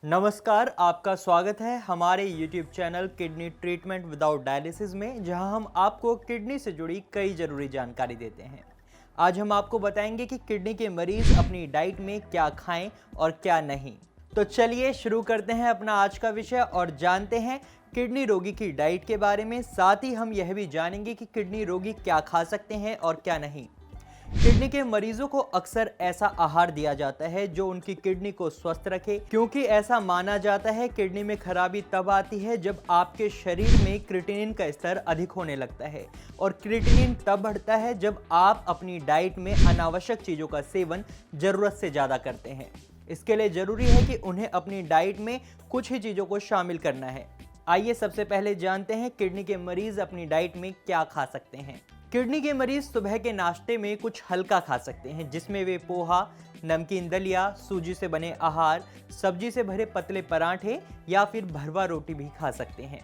नमस्कार, आपका स्वागत है हमारे YouTube channel kidney treatment without dialysis में, जहां हम आपको किडनी से जुड़ी कई ज़रूरी जानकारी देते हैं। आज हम आपको बताएंगे कि किडनी के मरीज़ अपनी डाइट में क्या खाएं और क्या नहीं। तो चलिए शुरू करते हैं अपना आज का विषय और जानते हैं किडनी रोगी की डाइट के बारे में। साथ ही हम यह भी जानेंगे कि किडनी रोगी क्या खा सकते हैं और क्या नहीं। किडनी के मरीजों को अक्सर ऐसा आहार दिया जाता है जो उनकी किडनी को स्वस्थ रखे, क्योंकि ऐसा माना जाता है किडनी में खराबी तब आती है जब आपके शरीर में क्रिएटिनिन का स्तर अधिक होने लगता है, और क्रिएटिनिन तब बढ़ता है जब आप अपनी डाइट में अनावश्यक चीज़ों का सेवन ज़रूरत से ज़्यादा करते हैं। इसके लिए ज़रूरी है कि उन्हें अपनी डाइट में कुछ ही चीज़ों को शामिल करना है। आइए सबसे पहले जानते हैं किडनी के मरीज अपनी डाइट में क्या खा सकते हैं। किडनी के मरीज सुबह के नाश्ते में कुछ हल्का खा सकते हैं, जिसमें वे पोहा, नमकीन दलिया, सूजी से बने आहार, सब्जी से भरे पतले पराठे या फिर भरवा रोटी भी खा सकते हैं।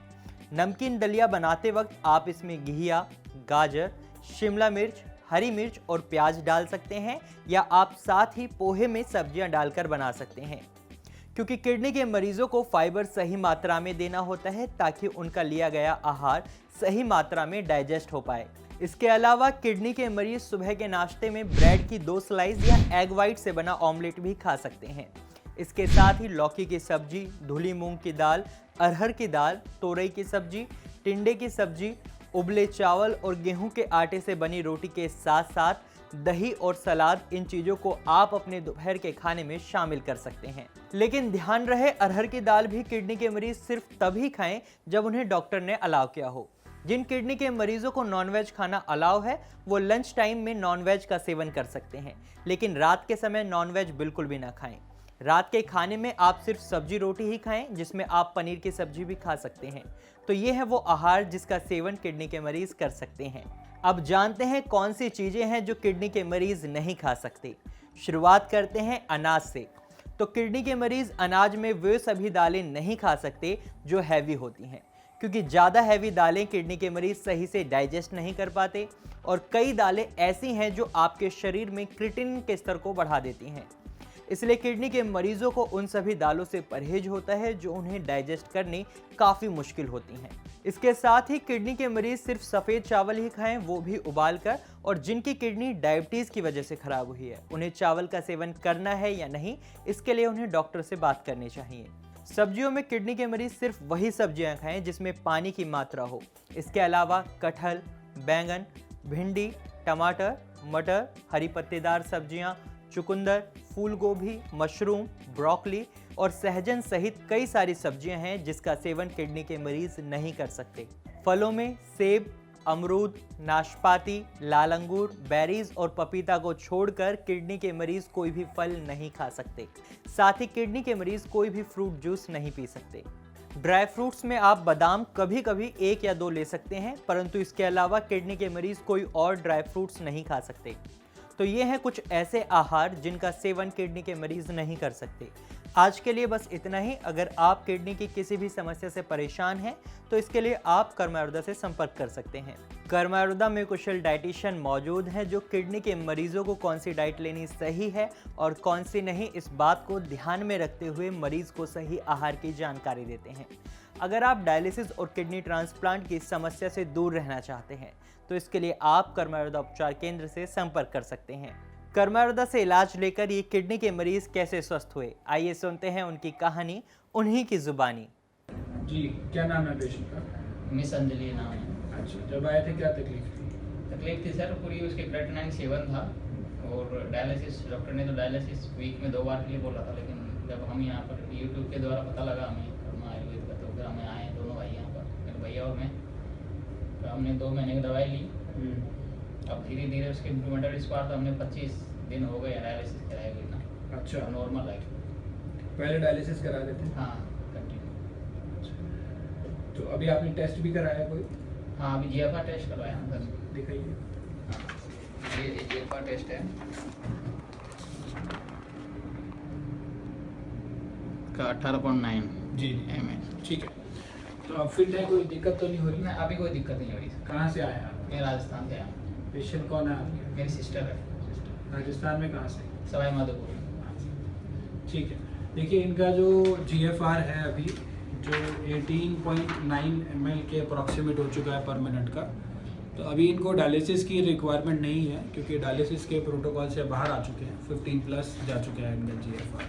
नमकीन दलिया बनाते वक्त आप इसमें घिया, गाजर, शिमला मिर्च, हरी मिर्च और प्याज डाल सकते हैं, या आप साथ ही पोहे में सब्जियां डालकर बना सकते हैं। क्योंकि किडनी के मरीजों को फाइबर सही मात्रा में देना होता है ताकि उनका लिया गया आहार सही मात्रा में डाइजेस्ट हो पाए। इसके अलावा किडनी के मरीज सुबह के नाश्ते में ब्रेड की 2 स्लाइस या एग वाइट से बना ऑमलेट भी खा सकते हैं। इसके साथ ही लौकी की सब्जी, धुली मूंग की दाल, अरहर की दाल, तोरई की सब्जी, टिंडे की सब्जी, उबले चावल और गेहूं के आटे से बनी रोटी के साथ साथ दही और सलाद, इन चीज़ों को आप अपने दोपहर के खाने में शामिल कर सकते हैं। लेकिन ध्यान रहे, अरहर की दाल भी किडनी के मरीज सिर्फ तभी खाएं जब उन्हें डॉक्टर ने अलाउ किया हो। जिन किडनी के मरीजों को नॉनवेज खाना अलाउ है वो लंच टाइम में नॉनवेज का सेवन कर सकते हैं, लेकिन रात के समय नॉनवेज बिल्कुल भी ना खाएं। रात के खाने में आप सिर्फ सब्जी रोटी ही खाएं, जिसमें आप पनीर की सब्जी भी खा सकते हैं। तो ये है वो आहार जिसका सेवन किडनी के मरीज कर सकते हैं। अब जानते हैं कौन सी चीज़ें हैं जो किडनी के मरीज नहीं खा सकते। शुरुआत करते हैं अनाज से। तो किडनी के मरीज अनाज में वे सभी दालें नहीं खा सकते जो हैवी होती हैं, क्योंकि ज़्यादा हैवी दालें किडनी के मरीज सही से डाइजेस्ट नहीं कर पाते, और कई दालें ऐसी हैं जो आपके शरीर में क्रिएटिनिन के स्तर को बढ़ा देती हैं। इसलिए किडनी के मरीजों को उन सभी दालों से परहेज होता है जो उन्हें डाइजेस्ट करनी काफ़ी मुश्किल होती हैं। इसके साथ ही किडनी के मरीज सिर्फ सफ़ेद चावल ही खाएं, वो भी उबाल कर, और जिनकी किडनी डायबिटीज़ की वजह से खराब हुई है उन्हें चावल का सेवन करना है या नहीं, इसके लिए उन्हें डॉक्टर से बात करनी चाहिए। सब्जियों में किडनी के मरीज सिर्फ वही सब्जियां खाएं जिसमें पानी की मात्रा हो। इसके अलावा कटहल, बैंगन, भिंडी, टमाटर, मटर, हरी पत्तेदार सब्जियां, चुकंदर, फूल गोभी, मशरूम, ब्रोकली और सहजन सहित कई सारी सब्जियां हैं जिसका सेवन किडनी के मरीज नहीं कर सकते। फलों में सेब, अमरूद, नाशपाती, लाल अंगूर, बेरीज और पपीता को छोड़कर किडनी के मरीज कोई भी फल नहीं खा सकते। साथ ही किडनी के मरीज कोई भी फ्रूट जूस नहीं पी सकते। ड्राई फ्रूट्स में आप बादाम कभी कभी 1 या 2 ले सकते हैं, परंतु इसके अलावा किडनी के मरीज कोई और ड्राई फ्रूट्स नहीं खा सकते। तो ये हैं कुछ ऐसे आहार जिनका सेवन किडनी के मरीज नहीं कर सकते। आज के लिए बस इतना ही। अगर आप किडनी की किसी भी समस्या से परेशान हैं तो इसके लिए आप कर्म आयुर्वेदा से संपर्क कर सकते हैं। कर्म आयुर्वेदा में कुशल डाइटिशियन मौजूद हैं जो किडनी के मरीजों को कौन सी डाइट लेनी सही है और कौन सी नहीं, इस बात को ध्यान में रखते हुए मरीज को सही आहार की जानकारी देते हैं। अगर आप डायलिसिस और किडनी ट्रांसप्लांट की समस्या से दूर रहना चाहते हैं तो इसके लिए आप कर्म आयुर्वेदा उपचार केंद्र से संपर्क कर सकते हैं। कर्म आयुर्वेदा से इलाज लेकर ये किडनी के मरीज कैसे स्वस्थ हुए, आइए सुनते हैं उनकी कहानी उन्हीं की जुबानी। जी, क्या नाम है पेशेंट का? मिस अंजलि नाम है। अच्छा, जब आए थे क्या तकलीफ थी? तकलीफ थी सर, पूरी उसके क्रेटिनिन सेवन था, और डायलिसिस, डॉक्टर ने तो डायलिसिस वीक में 2 बार के लिए बोला था, लेकिन जब हम यहाँ पर यूट्यूब के द्वारा पता लगा हमें कर्म आयुर्वेद का, तो फिर हमें आए दोनों भाई यहाँ पर, मेरे भैया और मैं। तो हमने 2 महीने की दवाई ली। अब धीरे धीरे उसके इम्प्रूवमेंट इस बार तो हमने 25 दिन हो गए डायलिसिस कराए बिना। अच्छा, नॉर्मल है। पहले डायलिसिस करा देते? हाँ, कंटिन्यू। तो अभी आपने टेस्ट भी कराया कोई? हाँ, अभी जीएफआर टेस्ट करवाया हम सर। दिखाइए। हाँ, ये जीएफआर टेस्ट है का 18.9 जी ml। ठीक है। तो अब फिट है, कोई दिक्कत तो नहीं हो रही? नहीं, अभी कोई दिक्कत नहीं हो रही सर। कहाँ से आए आप? मैं राजस्थान से आया। पेशेंट कौन है आपके? मेरी सिस्टर है। राजस्थान में कहाँ से? सवाई माधोपुर। ठीक है। देखिए इनका जो GFR है अभी जो 18.9 ml के अप्रॉक्सीमेट हो चुका है पर मिनट का। तो अभी इनको डायलिसिस की रिक्वायरमेंट नहीं है क्योंकि डायलिसिस के प्रोटोकॉल से बाहर आ चुके हैं, 15+ जा चुका है इनका GFR।